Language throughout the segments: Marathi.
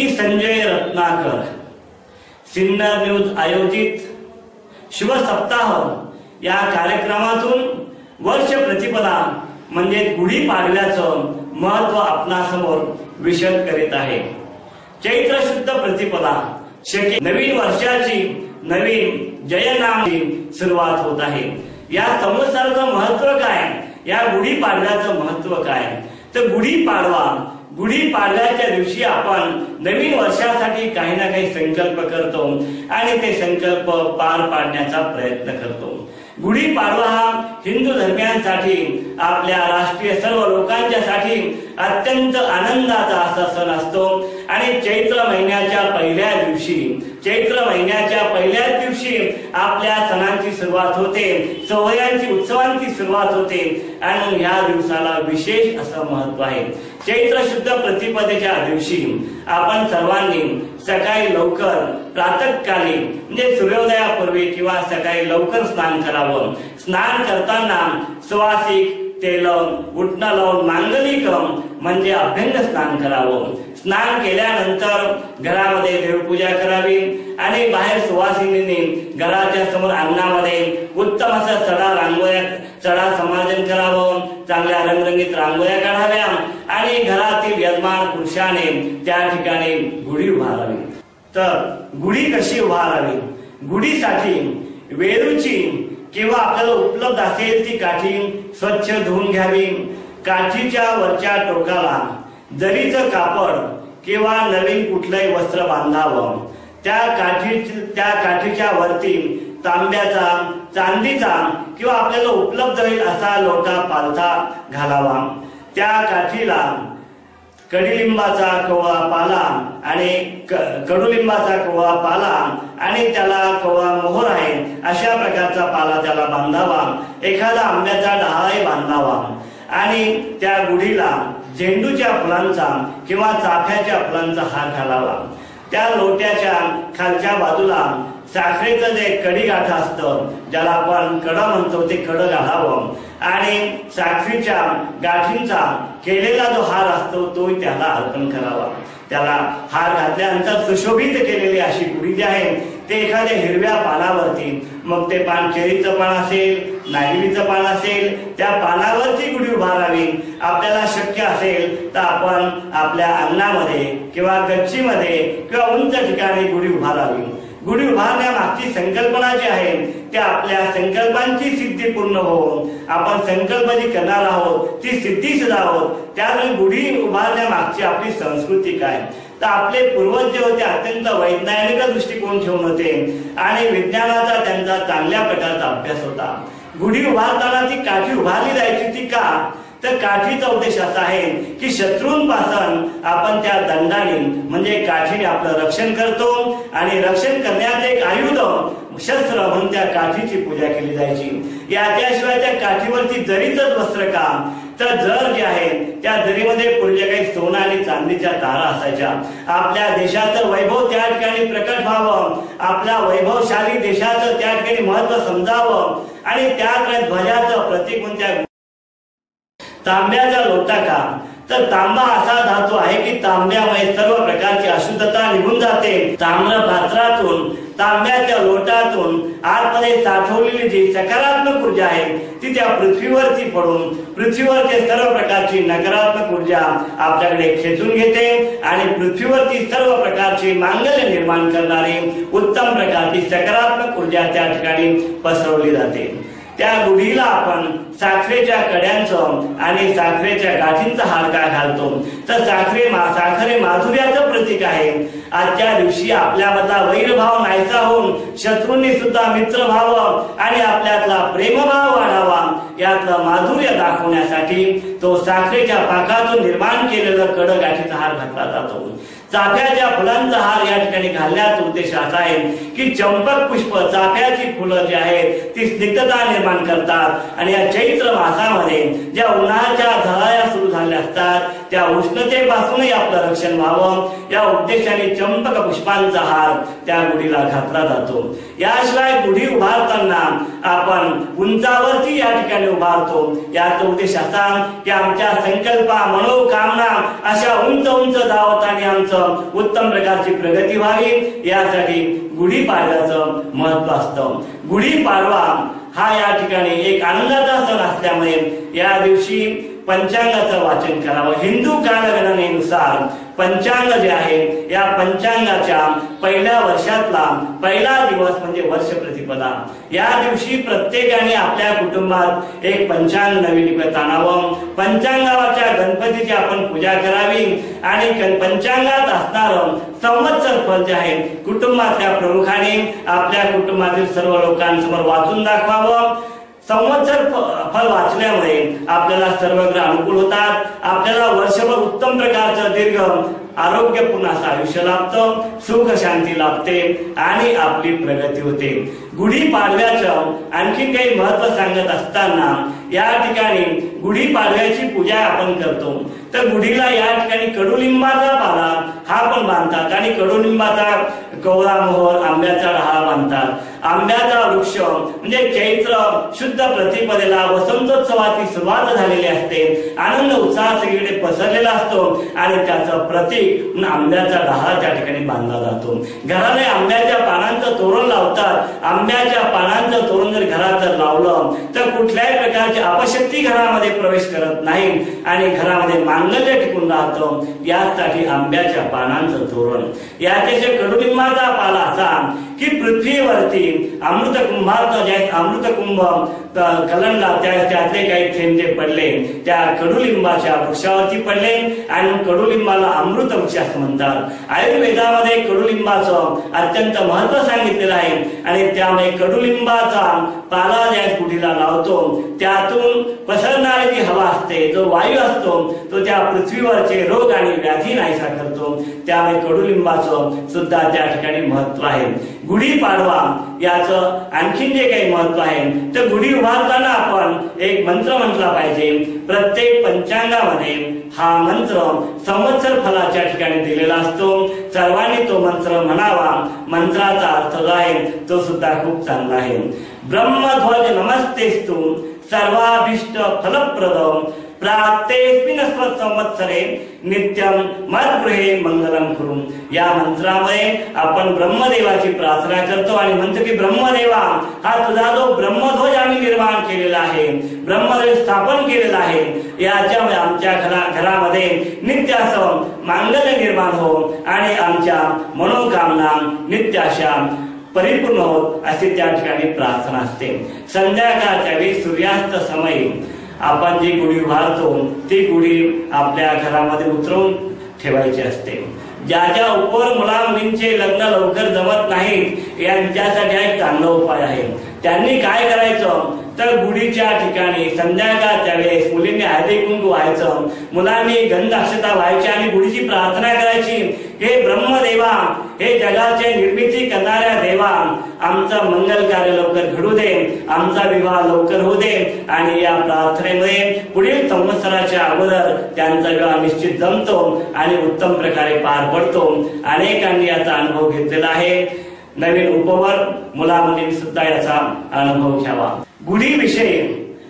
मी संजय रत्नाकर, सिन्नर न्यूज आयोजित शुभ सप्ताह या कार्यक्रमातून वर्ष प्रतिपदा म्हणजे गुढीपाडव्याचं महत्व आपणासमोर विशद करीत आहे। चैत्र शुद्ध प्रतिपदा नवीन वर्षाची नवीन जयनामाची सुरुवात होत आहे। या संवत्सराचं महत्व काय, या गुढीपाडव्याचं महत्व काय, तर गुढीपाडव्याच्या दिवशी आपण नवीन वर्षासाठी काही ना काही संकल्प करतो आणि ते संकल्प पार पाडण्याचा प्रयत्न करतो। गुढीपाडवा हा हिंदू धर्मियांसाठी, आपल्या राष्ट्रीय सर्व लोकांच्यासाठी अत्यंत आनंदाचा असा सण असतो आणि चैत्र महिन्याच्या पहिल्याच दिवशी आपल्या सणांची सुरुवात होते, सोहळ्यांची उत्सवांची सुरुवात होते आणि या दिवसाला विशेष असं महत्व आहे। चैत्र शुद्ध प्रतिपदेच्या दिवशी आपण सर्वांनी सकाळी लवकर प्रातःकाली म्हणजे सूर्योदयापूर्वी किंवा सकाळी लवकर स्नान करावं। स्नान करताना सुवासिक तेल उटणं लावून मांगलिक म्हणजे अभ्यंग स्नान करावं। स्नान केल्यानंतर घरामध्ये देवपूजा करावी आणि बाहेर सुवासिनीने घराच्या समोर अंगणामध्ये उत्तम असा सडा समार्जन करावं। चांगल्या रंगरंगीत रांगोळ्या काढाव्या आणि घरातील यजमान पुरुषाने त्या ठिकाणी गुढी उभारावी। तर गुढी कशी उभारावी? गुढीसाठी वेरूची किंवा आपल्याला उपलब्ध असेल ती काठी स्वच्छ धुवून घ्यावी। काठीच्या वरच्या टोकाला जरीचं कापड किंवा नवीन कुठलंही वस्त्र बांधावं। त्या काठीच्या वरती तांब्याचा, चांदीचा किंवा आपल्याला उपलब्ध होईल असा लोटा पालथा घालावा। त्या काठीला कडुलिंबाचा कोवळा पाला आणि त्याला कोवळा मोहर आहे अशा प्रकारचा पाला त्याला बांधावा। एखादा आंब्याचा डहाळही बांधावा आणि त्या गुढीला झेंडूच्या फुलांचा किंवा चाफ्याच्या फुलांचा हार घालावा। त्या लोट्याच्या खालच्या बाजूला साखरेचं जे कढीगाठ असतं, ज्याला आपण कडं म्हणतो, ते कडं घालावं आणि साखरेच्या गाठींचा केलेला जो हार असतो तो त्याला अर्पण करावा। त्याला हार घातल्यानंतर सुशोभित केलेली अशी गुढी जी आहे ते एखाद्या हिरव्या पानावरती, मग ते पान केळीचं पान असेल, नागिलीचं पान असेल, त्या पानावरची गुढी उभारावी। आपल्याला शक्य असेल तर आपण आपल्या अंगणामध्ये किंवा गच्चीमध्ये किंवा उंच ठिकाणी गुढी उभारावी। गुढी उभारण्यामागची संकल्पना जी आहे त्या आपल्या संकल्पांची सिद्धी पूर्ण हो, आपण संकल्प जी करणार आहोत ती सिद्धी सुद्धा आहोत। त्यामुळे गुढी उभारण्यामागची आपली संस्कृती काय, तर आपले पूर्वज जे होते अत्यंत वैज्ञानिक दृष्टिकोन ठेवून होते आणि विज्ञानाचा त्यांचा चांगल्या प्रकारचा अभ्यास होता। गुढी उभारताना ती काठी उभारली जायची ती का, तर काठीचा उद्देश असा आहे की शत्रूंपासून आपण त्या दंडाने म्हणजे काठीने आपलं रक्षण करतो आणि रक्षण करण्याचे एक आयुध शस्त्र म्हणून त्या काठीची पूजा केली जायची। त्याशिवाय त्या काठीवरती जरीचंच वस्त्र काम, तर जर जे आहे त्या जरीमध्ये पूर्वी काही सोनं आणि चांदीच्या तारा असायच्या। आपल्या देशाचं वैभव त्या ठिकाणी प्रकट व्हावं, आपल्या वैभवशाली देशाचं त्या ठिकाणी महत्व समजावं आणि त्याकडे ध्वजाचं प्रतीक म्हणून त्या तांब्याचा लोटा का, तर तांबा असा धातू आहे की तांब्यामुळे सर्व प्रकारची अशुद्धता निघून जाते। ताम्र पात्रातून, तांब्याच्या लोटातून आतमध्ये साठवलेली जी सकारात्मक ऊर्जा आहे ती त्या पृथ्वीवरती पडून पृथ्वीवरची सर्व प्रकारची नकारात्मक ऊर्जा आपल्याकडे खेचून घेते आणि पृथ्वीवरती सर्व प्रकारची मांगल्य निर्माण करणारी उत्तम प्रकारची सकारात्मक ऊर्जा त्या ठिकाणी पसरवली जाते। त्या गुढीला आपण साखरेच्या कड्यांचं आणि साखरेच्या गाठींचा हार का घालतो, तर साखर हे माधुर्याचं प्रतीक आहे। आजच्या दिवशी आपल्यामधला वैरभाव नाहीसा होऊन शत्रूंनी सुद्धा मित्र व्हावं आणि आपल्यातला प्रेमभाव वाढावा, यातलं माधुर्य दाखवण्यासाठी तो साखरेच्या पाकातून निर्माण केलेला कडं गाठीचा हार घातला जातो। चाफ्याच्या फुलांचा हार या ठिकाणी घालण्याचा उद्देश असा आहे की चंपक पुष्प, चाफ्याची फुलं जी आहेत ती स्निग्धता निर्माण करतात आणि या चैत्र मासामध्ये ज्या उन्हाच्या झळाया सुरू झाल्या असतात त्या उष्ण उष्णतेपासूनही आपलं रक्षण व्हावं या उद्देशाने चंपक पुष्पांचा हार त्या गुढीला घातला जातो। याशिवाय गुढी उभारताना आपण उंचावरती या ठिकाणी उभारतो। याचा उद्देश असा की आमच्या संकल्पा मनोकामना अशा उंच उंच धावताना आमचं उत्तम प्रकारची प्रगती व्हावी यासाठी गुढीपाडव्याचं महत्व असतं। गुढीपाडवा हा या ठिकाणी एक आनंदाचा सण असल्यामुळे या दिवशी पंचांगाचं वाचन करावं। हिंदू कालगणनेनुसार पंचांग जे आहे या पंचांगाच्या पहिल्या वर्षातला पहिला दिवस म्हणजे वर्ष प्रतिपदा। या दिवशी प्रत्येकाने आपल्या कुटुंबात एक पंचांग नवीन आणावं। पंचांगाच्या गणपतीची आपण पूजा करावी आणि पंचांगात असणारं संवत्सर फल जे आहे कुटुंबातल्या प्रमुखाने आपल्या कुटुंबातील सर्व लोकांसमोर वाचून दाखवावं। संवत्सर फल वाचल्यामुळे आपल्याला सर्व ग्रह अनुकूल होतात। आपल्याला वर्षभर उत्तम प्रकारचं दीर्घ आरोग्यपूर्ण असं आयुष्य लाभतं, सुख शांती लाभते आणि आपली प्रगती होते। गुढीपाडव्याचं आणखी काही महत्व सांगत असताना या ठिकाणी गुढीपाडव्याची पूजा आपण करतो तर गुढीला या ठिकाणी कडुलिंबाचा पाला हा पण बांधतात आणि कडुलिंबाचा कवळा मोहर आंब्याचा डहाळ बांधतात। आंब्याचा वृक्ष म्हणजे चैत्र शुद्ध प्रतिपदेला वसंतोत्सवाची सुरुवात झालेली असते। आनंद उत्साह सगळीकडे पसरलेला असतो आणि त्याचं प्रतीक आंब्याचा डहाळ त्या ठिकाणी बांधला जातो। घराने आंब्याच्या पानांचं तोरण लावतात। आंब्याच्या पानांचं तोरण जर घरात जर लावलं तर कुठल्याही प्रकारची अपशक्ती घरामध्ये प्रवेश करत नाही आणि घरामध्ये मांगल्य टिकून राहतं। यासाठी आंब्याच्या पानांचं तोरण। याच्याशिवाय कडुलिंबाचा पाला असा की पृथ्वीवरती अमृत कुंभात ज्या अमृत कुंभ कलंडला त्यातले काही थेंब जे पडले त्या कडुलिंबाच्या वृक्षावरती पडले आणि कडुलिंबाला अमृत वृक्ष असं म्हणतात। आयुर्वेदामध्ये कडुलिंबाचं अत्यंत महत्व सांगितलेलं आहे आणि त्यामुळे कडुलिंबाचा पाला ज्या गुढीला लावतो त्यातून पसरणारी जी हवा असते जो वायू असतो तो त्या पृथ्वीवरचे रोग आणि व्याधी नाहीसा करतो। त्यामुळे कडुलिंबाचं सुद्धा त्या ठिकाणी महत्व आहे। गुढीपाडवा याचं आणखीन जे काही महत्व आहे तर गुढी उभारताना आपण एक मंत्र म्हटला पाहिजे। प्रत्येक पंचांगामध्ये हा मंत्र संवत्सर फलाच्या ठिकाणी दिलेला असतो। सर्वांनी तो मंत्र म्हणावा। मंत्राचा अर्थ जो आहे तो सुद्धा खूप चांगला आहे। ब्रह्मध्वज नमस्तेस्तु सर्वाभीष्ट फलप्रद प्राप्तेस्मिन् संवत्सरे नित्यम मद्गृहे मंगलम कुरु। या मंत्रामुळे आपण ब्रह्मदेवाची प्रार्थना करतो आणि म्हणतो की ब्रह्मदेवा हा तुझा जो ब्रह्मध्वज आम्ही निर्माण केलेला आहे, ब्रह्मध्वज स्थापन केलेला आहे, याच्यामुळे आमच्या घरामध्ये नित्य असं मांगल्य निर्माण हो आणि आमच्या मनोकामना नित्य अशा परिपूर्ण होत अशी त्या ठिकाणी प्रार्थना असते। संध्याकाळच्या वेळी सूर्यास्त समयी आपण जी गुढी उभारतो ती गुढी आपल्या घरामध्ये उतरवून ठेवायची असते। ज्या उपवर मुला मुलींचे लग्न लवकर जमत नाहीत यांच्यासाठी एक चांगला उपाय आहे। त्यांनी काय करायचं तर गुढीच्या ठिकाणी संध्याकाळच्या वेळेस मुलींनी हळदी कुंकू व्हायचं, मुलांनी गंध अक्षता व्हायच्या आणि गुढीची प्रार्थना करायची, हे ब्रह्मदेवा, हे जगाचे निर्मिती करणाऱ्या देवा, आमचं मंगल कार्य लवकर घडू दे, आमचा विवाह लवकर होऊ दे आणि या प्रार्थनेमुळे पुढील संवत्सराच्या अगोदर त्यांचा विवाह निश्चित जमतो आणि उत्तम प्रकारे पार पडतो। अनेकांनी याचा अनुभव घेतलेला आहे। नवीन उपवर मुला मुलींनी सुद्धा याचा अनुभव घ्यावा। गुढीविषयी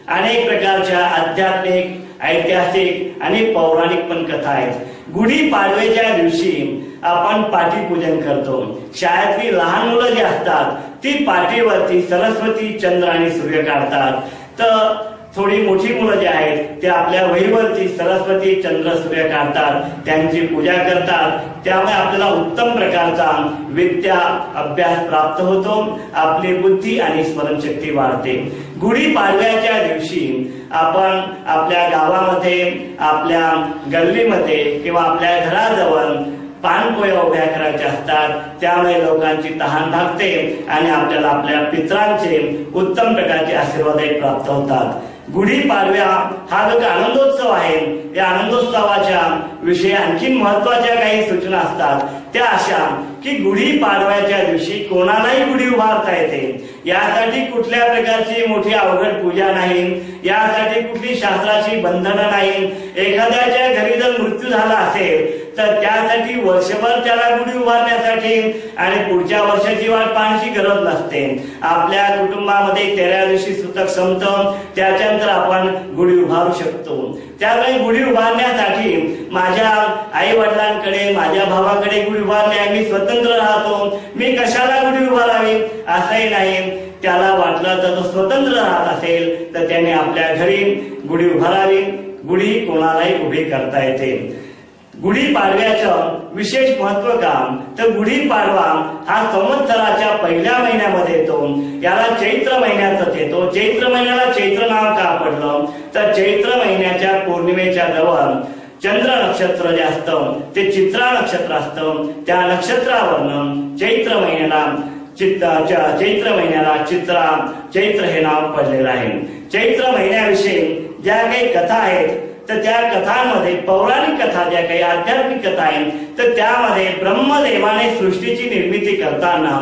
अनेक प्रकारच्या आध्यात्मिक, ऐतिहासिक आणि पौराणिक पण कथा आहेत। गुढीपाडव्याच्या दिवशी आपण पाटीपूजन करतो। शाळेतली लहान मुलं जी असतात ती पाटीवरती सरस्वती, चंद्र आणि सूर्य काढतात तर थोडी मोठी मुलं जी आहेत ते आपल्या वहीवरती सरस्वती, चंद्र, सूर्य काढतात, त्यांची पूजा करतात। त्यामुळे आपल्याला उत्तम प्रकारचा विद्या अभ्यास प्राप्त होतो, आपली बुद्धी आणि स्मरणशक्ती वाढते। गुढीपाडव्याच्या दिवशी आपण आपल्या गावामध्ये, आपल्या गल्लीमध्ये किंवा आपल्या घराजवळ पानपोया उभ्या करायच्या असतात। त्यामुळे लोकांची तहान भागते आणि आपल्याला आपल्या पितरांचे उत्तम प्रकारचे आशीर्वाद प्राप्त होतात। गुढीपाडव्या हा जो आनंदोत्सव आहे या आनंदोत्सवाच्या विषयी आणखी महत्वाच्या काही सूचना असतात त्या अशा की गुढी पाडव्याच्या दिवशी कोणालाही गुढी उभारता येते. यासाठी कुठल्या प्रकारची मोठी अवघड पूजा नाही, यासाठी कुठली शास्त्राची बंधनं नाही. एखाद्याच्या घरी जर मृत्यू झाला असेल तर त्यासाठी वर्षभर त्याला गुढी उभारण्यासाठी आणि पुढच्या वर्षाची वाट पाहण्याची गरज नसते. आपल्या कुटुंबामध्ये 13 दिवशी सुतक संपतं, त्याच्यानंतर आपण गुढी उभारू शकतो. त्यामुळे गुढी उभारण्यासाठी माझ्या आई वडिलांकडे, माझ्या भावाकडे गुढी उभारली आहे, मी स्वतंत्र राहतो, मी कशाला गुढी उभारावी असंही नाही. त्याला वाटलं तर तो स्वतंत्र राहत असेल तर त्याने आपल्या घरी गुढी उभारावी. गुढी कोणालाही उभी करता येते. गुढी पाडव्याचं विशेष महत्व का, तर गुढी पाडवा हा संवत्सराच्या पहिल्या महिन्यामध्ये येतो. याला चैत्र महिन्यातच येतो. चैत्र महिन्याला चैत्र नाव का पडलं, तर चैत्र महिन्याच्या पौर्णिमेच्या जवळ चंद्र नक्षत्र जे असतं ते चित्रा नक्षत्र असतं. त्या नक्षत्रावरनं चैत्र महिन्याला चित्रा चैत्र हे नाव पडलेलं आहे. चैत्र महिन्याविषयी ज्या काही कथा आहेत तर त्या कथांमध्ये पौराणिक कथा, ज्या काही आध्यात्मिक कथा आहेत तर त्यामध्ये ब्रह्मदेवाने सृष्टीची निर्मिती करताना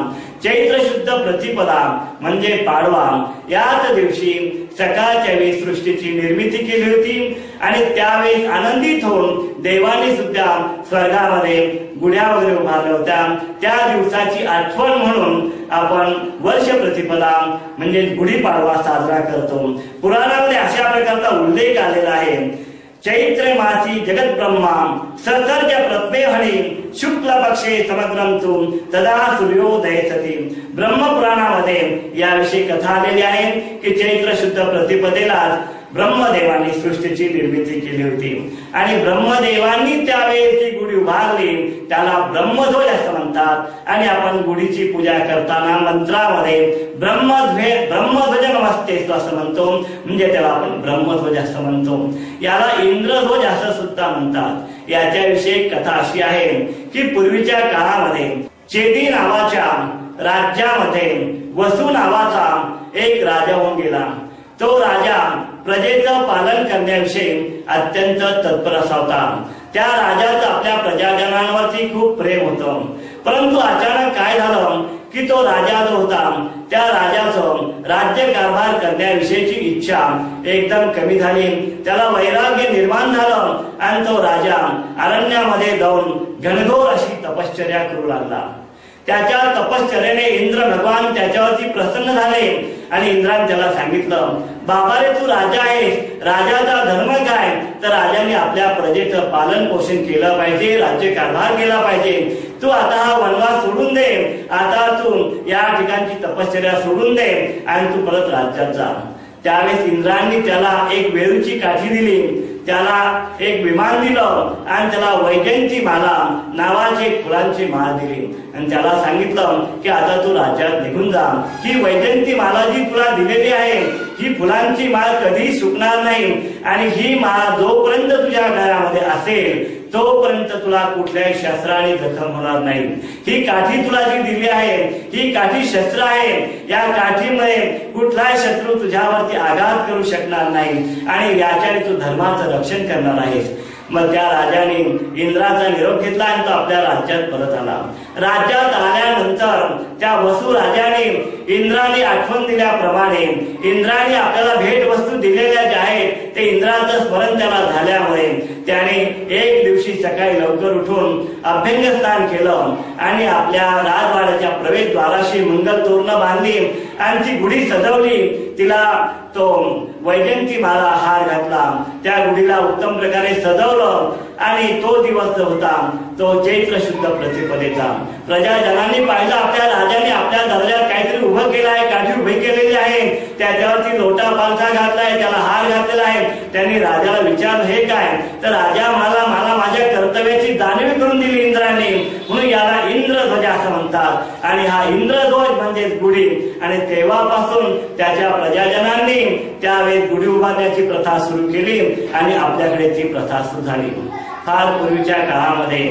चैत्र शुद्ध प्रतिपदा म्हणजे पाडवा याच दिवशी सकाळच्या वेळी सृष्टीची निर्मिती केली होती. आणि त्यावेळी आनंदित होऊन देवांनी सुद्धा स्वर्गामध्ये गुढ्या वगैरे उभारल्या होत्या. त्या दिवसाची आठवण म्हणून आपण वर्ष प्रतिपदा म्हणजे गुढीपाडवा साजरा करतो. पुराणामध्ये अशा प्रकारचा उल्लेख आलेला आहे. चैत्र मासी जगत ब्रह्मा सर्ज प्रत्मेहणी शुक्ल पक्षे समग्रंतु तदा सूर्योदय सती. ब्रह्मपुराणामध्ये याविषयी कथा आलेली आहे की चैत्र शुद्ध प्रतिपदेला ब्रह्मदेवांनी सृष्टीची निर्मिती केली होती आणि ब्रह्मदेवांनी त्यावेळी ती गुढी उभारली. त्याला ब्रह्मध्वज असं म्हणतात. आणि आपण गुढीची पूजा करताना मंत्रामध्ये ब्रह्मध्वज नमस्तेस्तु असं म्हणतो, म्हणजे त्याला आपण ब्रह्मध्वज असं म्हणतो. याला इंद्रध्वज असं सुद्धा म्हणतात. याच्याविषयी कथा अशी आहे की पूर्वीच्या काळामध्ये चेदी नावाच्या राज्यामध्ये वसु नावाचा एक राजा होऊन गेला. तो राजा प्रजेचं पालन करण्याविषयी अत्यंत तत्पर असा होता. त्या राजाचं आपल्या प्रजाजनांवरती खूप प्रेम होतं. परंतु अचानक काय झालं की तो राजा जो होता त्या राजाचं राज्य कारभार करण्याविषयीची इच्छा एकदम कमी झाली. त्याला वैराग्य निर्माण झालं आणि तो राजा अरण्यामध्ये जाऊन घनघोर अशी तपश्चर्या करू लागला. त्याच्या तपश्चर्याने इंद्र भगवान त्याच्यावरती प्रसन्न झाले आणि इंद्राने त्याला सांगितलं, बाबा रे तू राजा आहेस, राजाचा धर्म काय, तर राजाने आपल्या प्रजेचं पालन पोषण केलं पाहिजे, राज्य कारभार केला पाहिजे. तू आता हा वनवास सोडून दे, आता तू या ठिकाणची तपश्चर्या सोडून दे आणि तू परत राज्यात जा. त्यावेळेस इंद्रांनी त्याला एक वेळूची काठी दिली, त्याला एक विमान दिलं आणि त्याला वैजयंती माला नावाची एक फुलांची माळ दिली आणि त्याला सांगितलं की आता तू राज्यात निघून जा. ही वैजयंती माला जी तुला दिलेली आहे ही फुलांची माळ कधीही सुकणार नाही आणि ही माळ जोपर्यंत तुझ्या घरामध्ये असेल तोपर्यंत तुला कुठल्याही शस्त्राने जखम होणार नाही. ही काठी तुला जी दिली आहे ही काठी शस्त्र आहे. या काठीमुळे कुठलाही शत्रू तुझ्यावरती आघात करू शकणार नाही आणि याच्याने तू धर्माचं रक्षण करणार आहेस. मग त्या राजाने इंद्राचा निरोप घेतला आणि तो आपल्या राज्यात परत आला. राज्यात आल्यानंतर त्या वसु राजाने इंद्राने आठवण दिल्याप्रमाणे इंद्राने आपल्याला भेट वस्तू दिलेल्या ज्या आहेत ते इंद्राचं स्मरण त्याला झाल्यामुळे त्याने एक दिवशी सकाळी लवकर उठून अभ्यंगस्नान केलं आणि आपल्या राजवाड्याच्या प्रवेशद्वाराशी मंगल तोरणं बांधली आणि ती गुढी सजवली. तिला तो वैजयंती माला हार घातला. त्या गुढीला उत्तम प्रकारे सजवलं आणि तो दिवस जो होता तो चैत्र शुद्ध प्रतिपदेचा. प्रजाजनांनी पाहिलं आपल्या राजाने आपल्या दर्जात काहीतरी उभं केलं आहे, काठी उभी केलेली आहे, त्याच्यावरती लोटा पालथा घातलाय, त्याला हार घातलेला आहे. त्यांनी राजाला विचारलं हे काय, तर राजा मला माझ्या कर्तव्याची जाणीव करून दिली इंद्राने, म्हणून याला इंद्रध्वज असं म्हणतात. आणि हा इंद्रध्वज म्हणजे गुढी आणि तेव्हापासून त्याच्या प्रजाजनांनी त्यावेळी गुढी उभारण्याची प्रथा सुरू केली आणि आपल्याकडे ती प्रथा सुरू झाली. फार पूर्वीच्या काळामध्ये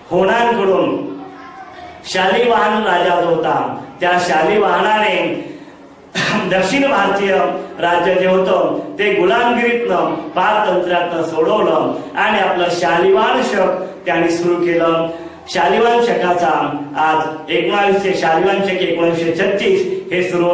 होणांकडून शालिवाहन राजा जो होता त्या शालिवाहनाने दक्षिण भारतीय राज्य जे होतं ते गुलामगिरीतनं पारतंत्र्यातनं सोडवलं आणि आपलं शालिवाहन शक त्यांनी सुरू केलं. शालिवान शकाचा आज 19 शालिवान शक 1936 हे सुरू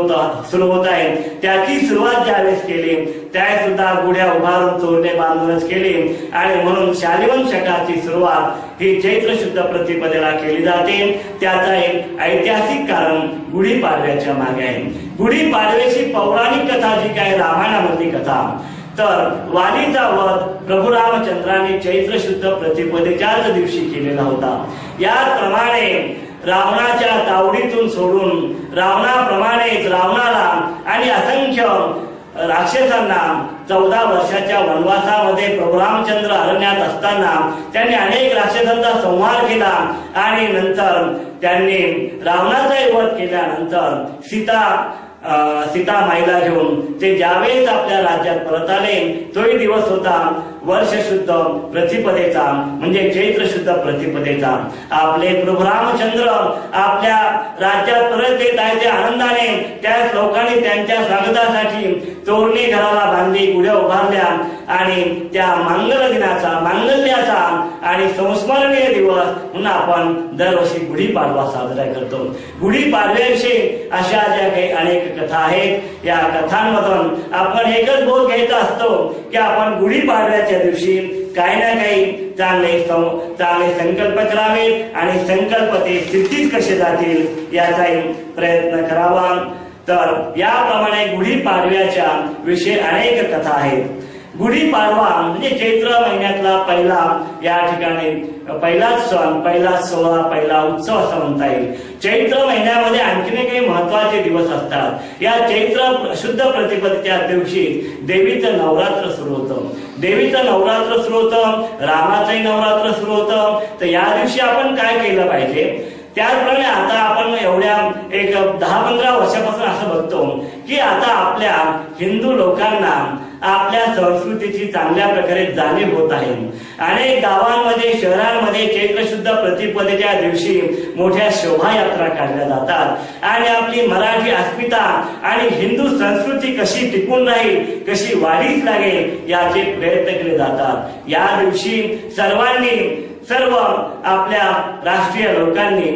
होत आहे। त्याची सुरुवात ज्यावेळेस केली त्यावेळेस सुद्धा गुढ्या उभारून तोरणे बांधूनच केली आणि म्हणून शालिवान शकाची सुरुवात ही चैत्र शुद्ध प्रतिपदेला केली जाते। त्याचा एक ऐतिहासिक कारण गुढीपाडव्याच्या मागे आहे। गुढीपाडव्याची पौराणिक कथा जी काय रामायणामधली कथा, तर वालीचा वध प्रभू रामचंद्राने चैत्र शुद्ध प्रतिपदेच्याच दिवशी केलेला होता। याप्रमाणे रावणाच्या तावडीतून सोडून रावणाप्रमाणेच रावणाला आणि असंख्य राक्षसांना 14 वर्षाच्या वनवासामध्ये प्रभू रामचंद्र अरण्यात असताना त्यांनी अनेक राक्षसांचा संहार केला आणि नंतर त्यांनी रावणाचाही वध केल्यानंतर सीता माईला घेऊन ते ज्यावेळेस आपल्या राज्यात परत आले तोही दिवस होता वर्ष शुद्ध प्रतिपदेचा, म्हणजे चैत्र शुद्ध प्रतिपदेचा। आपले प्रभू रामचंद्र आपल्या राज्यात परत येत आहे त्या आनंदाने त्याच लोकांनी त्यांच्या स्वागतासाठी तोरणी घराला बांधली, गुढ्या उभारल्या आणि त्या मांगल्याचा आणि संस्मरणीय दिवस म्हणून आपण दरवर्षी गुढीपाडवा साजरा करतो। गुढीपाडव्याविषयी अशा ज्या काही अनेक कथा आहेत, या कथांमधून आपण एकच बोध घ्यायचा असतो की आपण गुढीपाडव्याच्या दिवशी काही ना काही चांगले संकल्प करावे आणि संकल्प ते सिद्धीत कसे जातील याचाही प्रयत्न करावा। तर याप्रमाणे गुढीपाडव्याच्या विषयी अनेक कथा आहेत। गुढीपाडवा म्हणजे चैत्र महिन्यातला पहिला या ठिकाणी पहिलाच सण, पहिला सोहळा, पहिला उत्सव असं म्हणता येईल। चैत्र महिन्यामध्ये आणखीन काही महत्वाचे दिवस असतात। या चैत्र शुद्ध प्रतिपदेच्या दिवशी देवीचं नवरात्र सुरू होतं। देवीचं नवरात्र सुरू होतं, रामाचंही नवरात्र सुरू होतं। तर या दिवशी आपण काय केलं पाहिजे? त्याचप्रमाणे आता आपण एवढ्या एक 10-15 वर्षापासून असं बघतो की आता आपल्या हिंदू लोकांना आपल्या संस्कृतीची चांगल्या प्रकारे जाणीव होत आहे। अनेक गावांमध्ये, शहरांमध्ये चैत्र शुद्ध प्रतिपदेच्या दिवशी मोठ्या शोभायात्रा काढल्या जातात आणि आपली मराठी अस्मिता आणि हिंदू संस्कृती कशी टिकून राहील, कशी वाढीस लागेल याचे प्रयत्न केले जातात। या दिवशी सर्व आपल्या राष्ट्रीय लोकांनी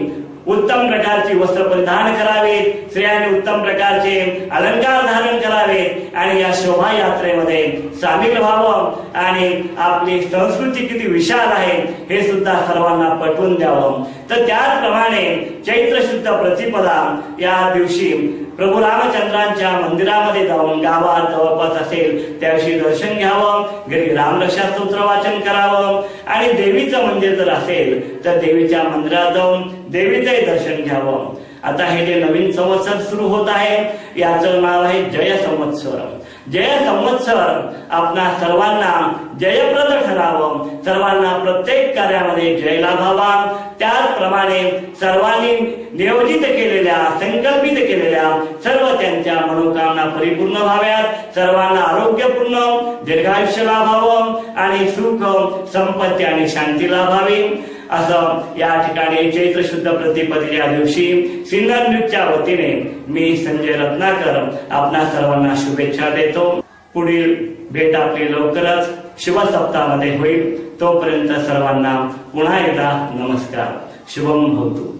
उत्तम प्रकारची वस्त्र परिधान करावे, स्त्रियांनी उत्तम प्रकारचे अलंकार धारण करावे आणि या शोभायात्रेमध्ये सामील व्हावं आणि आपली संस्कृती किती विशाल आहे हे सुद्धा सर्वांना पटवून द्यावं। तर त्याचप्रमाणे चैत्र शुद्ध प्रतिपदा या दिवशी प्रभू रामचंद्रांच्या मंदिरामध्ये जाऊन, गावात जवळपास असेल त्याविषयी दर्शन घ्यावं, घरी रामरक्षा स्तोत्र वाचन करावं आणि देवीचं मंदिर जर असेल तर देवीच्या मंदिरात जाऊन देवीचंही दर्शन घ्यावं। आता हे जे नवीन संवत्सर सुरू होत आहे याचं नाव आहे जय संवत्सर। जय संवत्सर आपणा सर्वांना जयप्रद ठरावं, सर्वांना प्रत्येक कार्यामध्ये जय लाभावा। त्याचप्रमाणे सर्वांनी नियोजित केलेल्या, संकल्पित केलेल्या सर्व त्यांच्या मनोकामना परिपूर्ण व्हाव्यात, सर्वांना आरोग्यपूर्ण दीर्घायुष्य लाभावं आणि सुख, संपत्ती आणि शांती लाभावी असं या ठिकाणी चैत्र शुद्ध प्रतिपदेच्या दिवशी सिन्नर न्यूजच्या वतीने मी संजय रत्नाकर आपणा सर्वांना शुभेच्छा देतो। पुढील भेट आपली लवकरच शुभ सप्ताहामध्ये होईल। तोपर्यंत सर्वांना पुन्हा एकदा नमस्कार। शुभम भवतु।